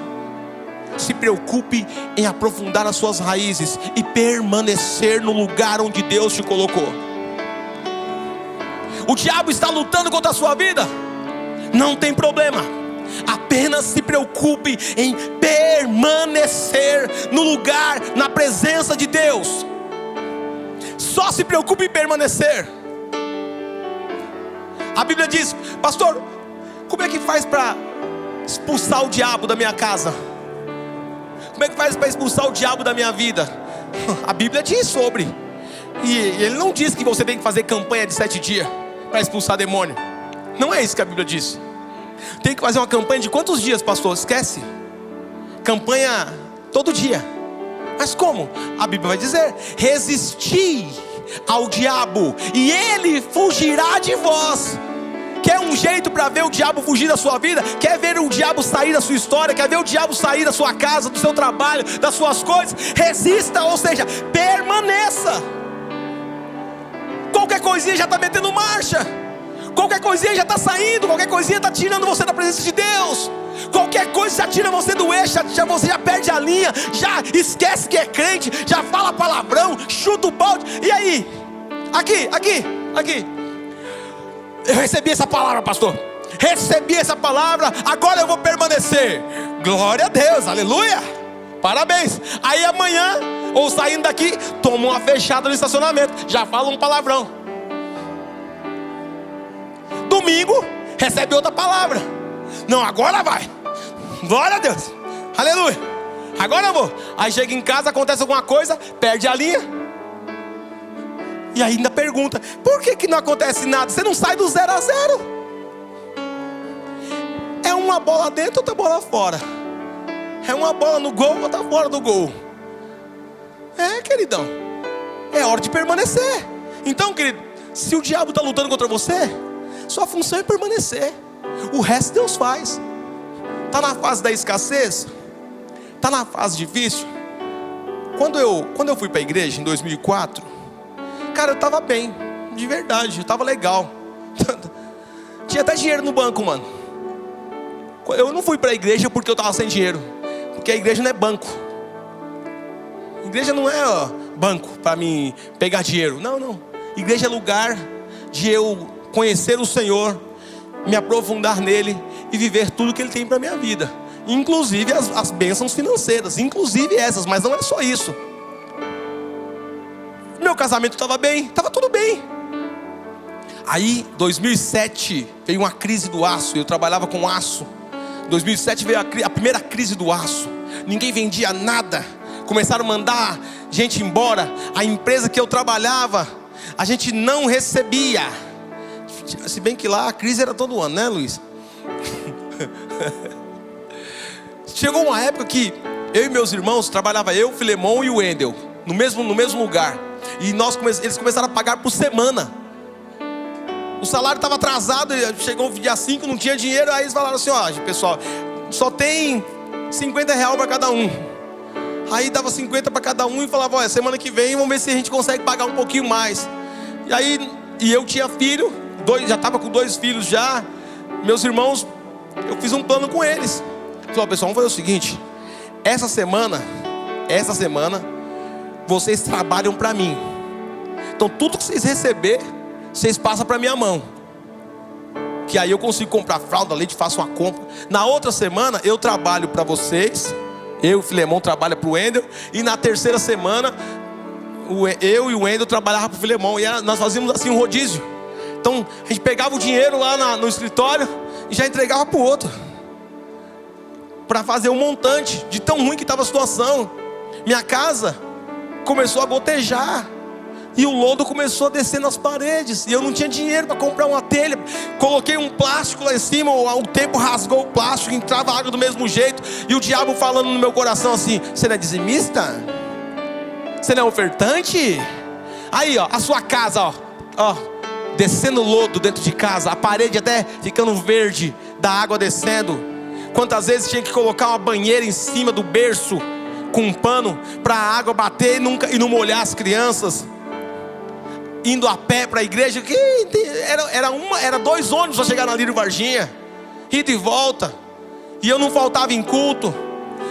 Se preocupe em aprofundar as suas raízes e permanecer no lugar onde Deus te colocou. O diabo está lutando contra a sua vida? Não tem problema. Apenas se preocupe em permanecer no lugar, na presença de Deus. Só se preocupe em permanecer. A Bíblia diz, pastor, como é que faz para expulsar o diabo da minha casa? Como é que faz para expulsar o diabo da minha vida? A Bíblia diz sobre. E ele não diz que você tem que fazer campanha de 7 dias para expulsar demônio. Não é isso que a Bíblia diz. Tem que fazer uma campanha de quantos dias, pastor? Esquece. Campanha todo dia. Mas como? A Bíblia vai dizer, resisti ao diabo e ele fugirá de vós. Quer um jeito para ver o diabo fugir da sua vida? Quer ver o diabo sair da sua história? Quer ver o diabo sair da sua casa, do seu trabalho, das suas coisas? Resista, ou seja, permaneça. Qualquer coisinha já está metendo marcha. Qualquer coisinha já está saindo. Qualquer coisinha está tirando você da presença de Deus. Qualquer coisa já tira você do eixo. Você já perde a linha. Já esquece que é crente. Já fala palavrão. Chuta o balde. E aí? Aqui. Eu recebi essa palavra, pastor. Recebi essa palavra. Agora eu vou permanecer. Glória a Deus, aleluia. Parabéns. Aí amanhã, ou saindo daqui, toma uma fechada no estacionamento. Já fala um palavrão. Domingo, recebe outra palavra. Não, agora vai. Glória a Deus, aleluia. Agora eu vou. Aí chega em casa, acontece alguma coisa, perde a linha. E ainda pergunta, por que não acontece nada? Você não sai do 0 a 0. É uma bola dentro, outra bola fora. É uma bola no gol, outra fora do gol. Queridão, é hora de permanecer. Então, querido, se o diabo está lutando contra você, sua função é permanecer. O resto Deus faz. Está na fase da escassez? Está na fase difícil? Quando eu fui para a igreja em 2004, cara, eu estava bem. de verdade, eu estava legal. Tinha até dinheiro no banco, mano. Eu não fui para a igreja porque eu estava sem dinheiro, porque a igreja não é banco. A igreja não é banco para mim pegar dinheiro. Não, não. Igreja é lugar de eu conhecer o Senhor, me aprofundar nele e viver tudo que Ele tem para minha vida, inclusive as bênçãos financeiras, inclusive essas, mas não é só isso. Meu casamento estava bem, estava tudo bem. Aí, 2007, veio uma crise do aço. Eu trabalhava com aço. 2007 veio a primeira crise do aço. Ninguém vendia nada. Começaram a mandar gente embora. A empresa que eu trabalhava, a gente não recebia. Se bem que lá a crise era todo ano, né, Luiz? Chegou uma época que eu e meus irmãos, trabalhava eu, Filemon e o Wendel, no mesmo lugar. E eles começaram a pagar por semana. O salário estava atrasado, chegou o dia 5, não tinha dinheiro. Aí eles falaram assim: ó, pessoal, só tem R$50 para cada um. Aí dava 50 para cada um e falava: olha, semana que vem vamos ver se a gente consegue pagar um pouquinho mais. E aí, eu tinha filho, já estava com 2 filhos já. Meus irmãos, eu fiz um plano com eles. Falei: pessoal, vamos fazer o seguinte: essa semana, vocês trabalham para mim. Então tudo que vocês receberem, vocês passam para minha mão, que aí eu consigo comprar fralda, leite, faço uma compra. Na outra semana eu trabalho para vocês. Eu e o Filemon trabalha para o Wendel. E na terceira semana eu e o Wendel trabalhava para o Filemon. E nós fazíamos assim um rodízio. Então a gente pegava o dinheiro lá no escritório e já entregava para o outro, para fazer um montante de tão ruim que estava a situação. Minha casa começou a gotejar e o lodo começou a descer nas paredes. E eu não tinha dinheiro para comprar uma telha. Coloquei um plástico lá em cima. O tempo rasgou o plástico, entrava água do mesmo jeito. E o diabo falando no meu coração assim: você não é dizimista? Você não é ofertante? Aí, ó, a sua casa, ó, descendo lodo dentro de casa. A parede até ficando verde, da água descendo. Quantas vezes tinha que colocar uma banheira em cima do berço com um pano para a água bater e não molhar as crianças. Indo a pé para a igreja, que era 2 ônibus para chegar na Lírio Varginha, ida e volta. E eu não faltava em culto.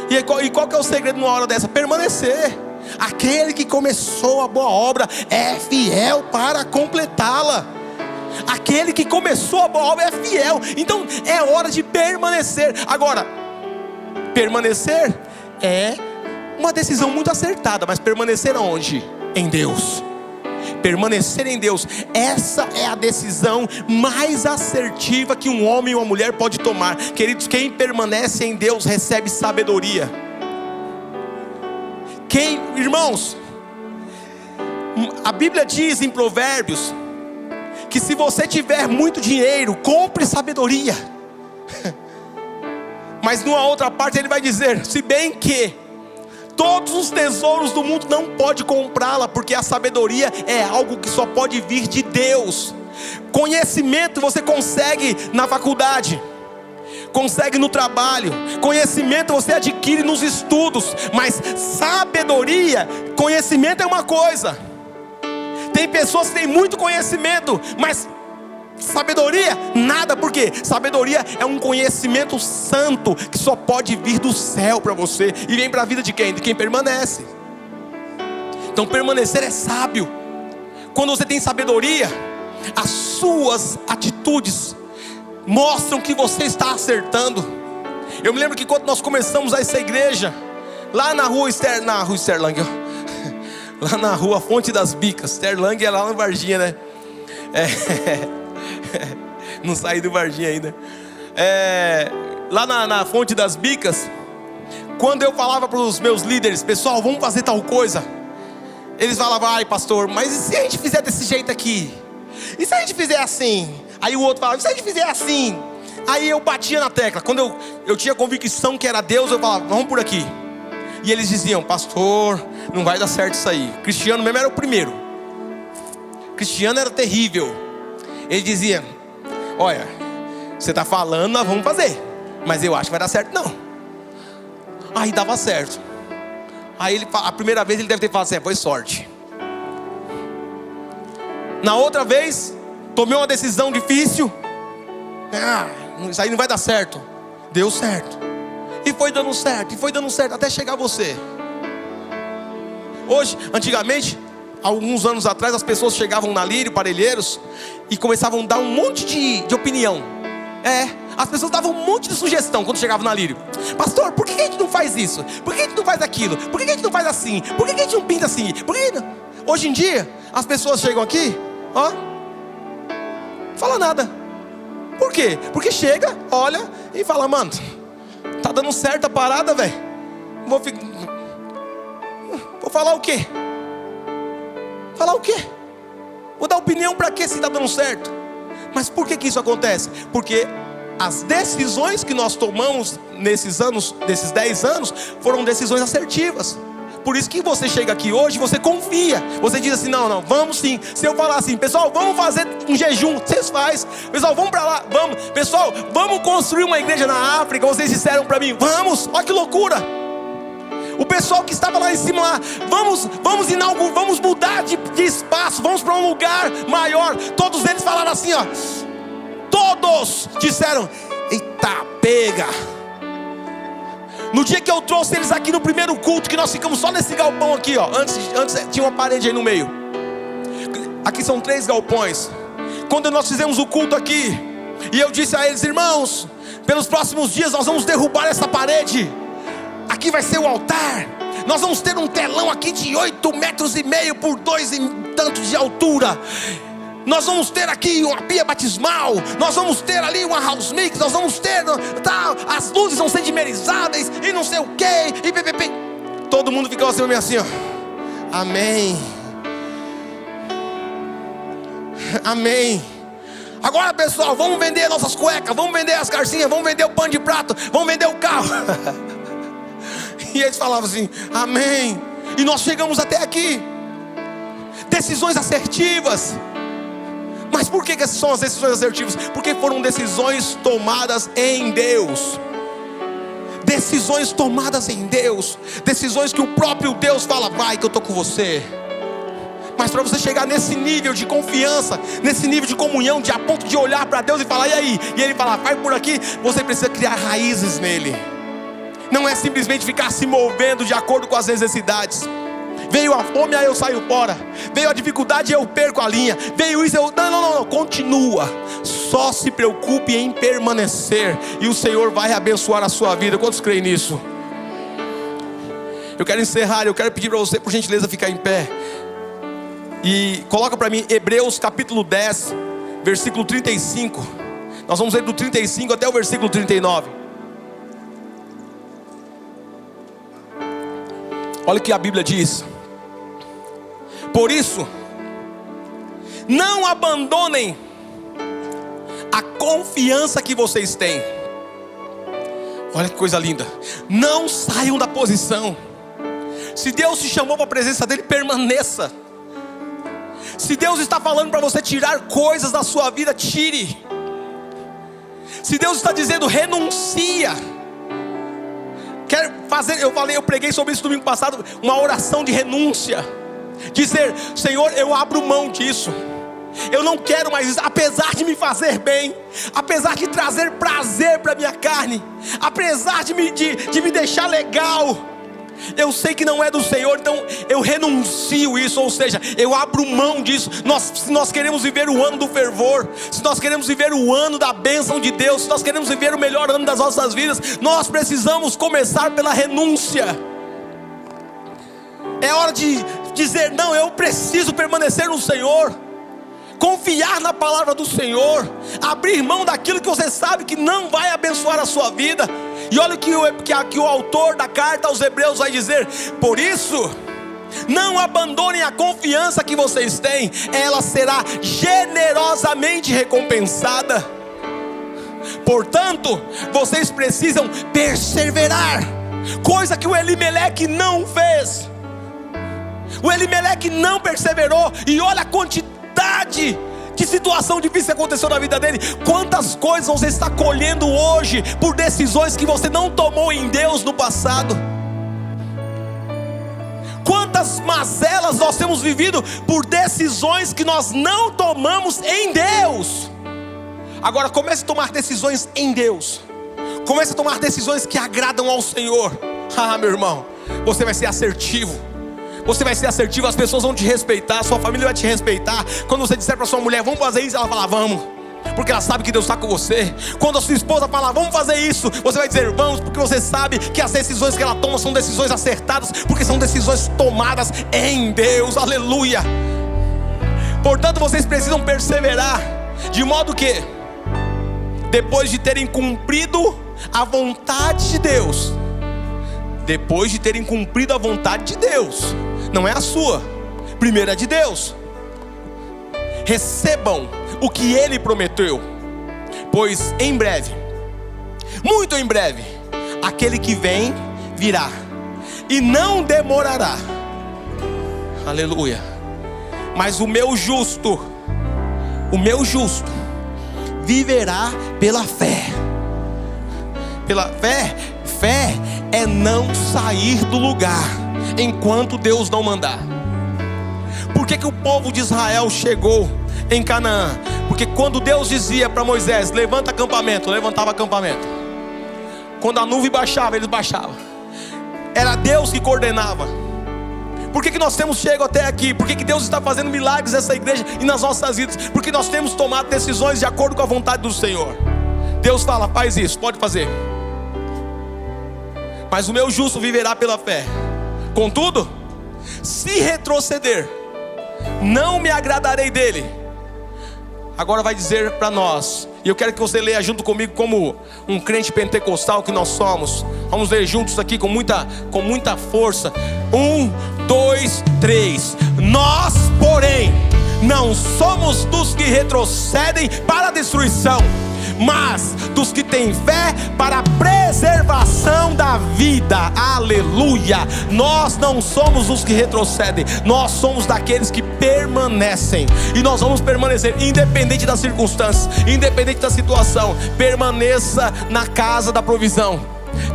E qual que é o segredo numa hora dessa? Permanecer. Aquele que começou a boa obra é fiel para completá-la. Aquele que começou a boa obra é fiel. Então é hora de permanecer. Agora, permanecer é uma decisão muito acertada. Mas permanecer aonde? Em Deus. Permanecer em Deus, essa é a decisão mais assertiva que um homem ou uma mulher pode tomar. Queridos, quem permanece em Deus recebe sabedoria. Irmãos, a Bíblia diz em Provérbios que se você tiver muito dinheiro, compre sabedoria. Mas numa outra parte ele vai dizer: se bem que todos os tesouros do mundo não pode comprá-la, porque a sabedoria é algo que só pode vir de Deus. Conhecimento você consegue na faculdade, consegue no trabalho. Conhecimento você adquire nos estudos. Mas sabedoria, conhecimento é uma coisa. Tem pessoas que têm muito conhecimento, mas sabedoria, nada. Por quê? Sabedoria é um conhecimento santo que só pode vir do céu para você. E vem para a vida de quem? De quem permanece. Então permanecer é sábio. Quando você tem sabedoria, as suas atitudes mostram que você está acertando. Eu me lembro que quando nós começamos essa igreja, lá na rua Sterlang, lá na rua Fonte das Bicas. Sterlang é lá no Varginha, né? Não saí do Varginha ainda. Lá na Fonte das Bicas, quando eu falava para os meus líderes: pessoal, vamos fazer tal coisa, eles falavam: ai pastor, mas e se a gente fizer desse jeito aqui? E se a gente fizer assim? Aí o outro falava: e se a gente fizer assim? Aí eu batia na tecla. Quando eu tinha convicção que era Deus, eu falava: vamos por aqui. E eles diziam: pastor, não vai dar certo isso aí. Cristiano mesmo era o primeiro. Cristiano era terrível. Ele dizia: olha, você está falando, nós vamos fazer, mas eu acho que vai dar certo não. Aí dava certo. Aí a primeira vez ele deve ter falado assim: foi sorte. Na outra vez, tomei uma decisão difícil. Isso aí não vai dar certo. Deu certo. E foi dando certo, e foi dando certo, até chegar você. Hoje, antigamente, alguns anos atrás, as pessoas chegavam na Lírio, Parelheiros, e começavam a dar um monte de opinião. As pessoas davam um monte de sugestão quando chegavam na Lírio. Pastor, por que a gente não faz isso? Por que a gente não faz aquilo? Por que a gente não faz assim? Por que a gente não pinta assim? Por que não? Hoje em dia, as pessoas chegam aqui, ó, fala nada. Por quê? Porque chega, olha e fala, mano, tá dando certo a parada, velho. Vou falar o quê? Falar o quê? Vou dar opinião pra quê se tá dando certo? Mas por que isso acontece? Porque as decisões que nós tomamos nesses anos, nesses 10 anos, foram decisões assertivas. Por isso que você chega aqui hoje, você confia. Você diz assim, não, vamos sim. Se eu falar assim, pessoal, vamos fazer um jejum, vocês fazem. Pessoal, vamos para lá, vamos. Pessoal, vamos construir uma igreja na África. Vocês disseram para mim, vamos. Olha que loucura. O pessoal que estava lá em cima, lá, vamos inaugurar, vamos mudar de espaço, vamos para um lugar maior. Todos eles falaram assim, ó. Todos disseram, eita, pega. No dia que eu trouxe eles aqui no primeiro culto, que nós ficamos só nesse galpão aqui, ó. Antes tinha uma parede aí no meio. Aqui são 3 galpões. Quando nós fizemos o culto aqui, e eu disse a eles, irmãos, pelos próximos dias nós vamos derrubar essa parede. Aqui vai ser o altar. Nós vamos ter um telão aqui de 8,5 metros por 2 e tanto de altura. Nós vamos ter aqui uma pia batismal. Nós vamos ter ali uma house mix. Nós vamos ter, as luzes vão ser dimerizáveis. E não sei o que. E ppp. Todo mundo ficou assim, ó. Amém. Amém. Agora, pessoal, vamos vender nossas cuecas. Vamos vender as calcinhas. Vamos vender o pano de prato. Vamos vender o carro. E eles falavam assim, amém. E nós chegamos até aqui. Decisões assertivas. Mas por que essas são as decisões assertivas? Porque foram decisões tomadas em Deus. Decisões tomadas em Deus. Decisões que o próprio Deus fala, vai que eu estou com você. Mas para você chegar nesse nível de confiança, nesse nível de comunhão, de a ponto de olhar para Deus e falar, e aí? E Ele falar, vai por aqui. Você precisa criar raízes nele. Não é simplesmente ficar se movendo de acordo com as necessidades. Veio a fome, aí eu saio fora. Veio a dificuldade, eu perco a linha. Veio isso, eu... Não, continua. Só se preocupe em permanecer. E o Senhor vai abençoar a sua vida. Quantos creem nisso? Eu quero encerrar, eu quero pedir para você, por gentileza, ficar em pé. E coloca para mim Hebreus capítulo 10, versículo 35. Nós vamos ler do 35 até o versículo 39. Olha o que a Bíblia diz. Por isso, não abandonem a confiança que vocês têm. Olha que coisa linda. Não saiam da posição. Se Deus te chamou para a presença dele, permaneça. Se Deus está falando para você tirar coisas da sua vida, tire. Se Deus está dizendo, renuncia. Quer fazer, eu preguei sobre isso domingo passado, uma oração de renúncia. Dizer, Senhor, eu abro mão disso. Eu não quero mais isso, apesar de me fazer bem, apesar de trazer prazer para minha carne, apesar de me deixar legal. Eu sei que não é do Senhor, então eu renuncio isso, ou seja, eu abro mão disso. Se nós queremos viver o ano do fervor, se nós queremos viver o ano da bênção de Deus, se nós queremos viver o melhor ano das nossas vidas, nós precisamos começar pela renúncia. É hora de dizer, não, eu preciso permanecer no Senhor, confiar na palavra do Senhor, abrir mão daquilo que você sabe que não vai abençoar a sua vida. E olha o que o autor da carta aos Hebreus vai dizer. Por isso, não abandonem a confiança que vocês têm, ela será generosamente recompensada. Portanto, vocês precisam perseverar, coisa que o Elimeleque não fez. O Elimeleque não perseverou. E olha a quantidade de situação difícil que aconteceu na vida dele. Quantas coisas você está colhendo hoje por decisões que você não tomou em Deus no passado. Quantas quantas mazelas nós temos vivido por decisões que nós não tomamos em Deus. Agora comece a tomar decisões em Deus. Comece a tomar decisões que agradam ao Senhor. Meu irmão, você vai ser assertivo. Você vai ser assertivo, as pessoas vão te respeitar, sua família vai te respeitar. Quando você disser para sua mulher, vamos fazer isso, ela vai falar, vamos, porque ela sabe que Deus está com você. Quando a sua esposa falar, vamos fazer isso, você vai dizer, vamos, porque você sabe que as decisões que ela toma são decisões acertadas, porque são decisões tomadas em Deus. Aleluia. Portanto, vocês precisam perseverar, de modo que, depois de terem cumprido a vontade de Deus, depois de terem cumprido a vontade de Deus, não é a sua, primeiro é de Deus, recebam o que Ele prometeu, pois em breve, muito em breve, aquele que vem virá, e não demorará. Aleluia. Mas o meu justo viverá pela fé. Pela fé, fé é não sair do lugar enquanto Deus não mandar. Por que o povo de Israel chegou em Canaã? Porque quando Deus dizia para Moisés, levanta acampamento, levantava acampamento. Quando a nuvem baixava, eles baixavam. Era Deus que coordenava. Por que nós temos chegado até aqui? Por que Deus está fazendo milagres nessa igreja e nas nossas vidas? Porque nós temos tomado decisões de acordo com a vontade do Senhor. Deus fala, faz isso, pode fazer. Mas o meu justo viverá pela fé. Contudo, se retroceder, não me agradarei dele. Agora vai dizer para nós, e eu quero que você leia junto comigo, como um crente pentecostal que nós somos. Vamos ler juntos aqui com muita força. 1, 2, 3. Nós, porém, não somos dos que retrocedem para a destruição, mas dos que têm fé para a preservação da vida. Aleluia. Nós não somos os que retrocedem, nós somos daqueles que permanecem. E nós vamos permanecer, independente das circunstâncias, independente da situação. Permaneça na casa da provisão,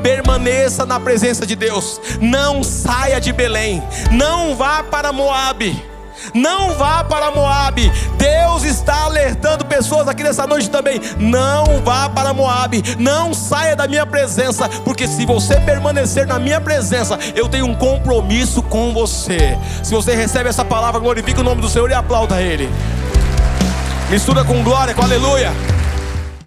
permaneça na presença de Deus. Não saia de Belém, não vá para Moabe. Não vá para Moabe. Deus está alertando pessoas aqui nessa noite também. Não vá para Moabe. Não saia da minha presença, porque se você permanecer na minha presença, eu tenho um compromisso com você. Se você recebe essa palavra, glorifique o nome do Senhor e aplauda Ele. Mistura com glória, com aleluia.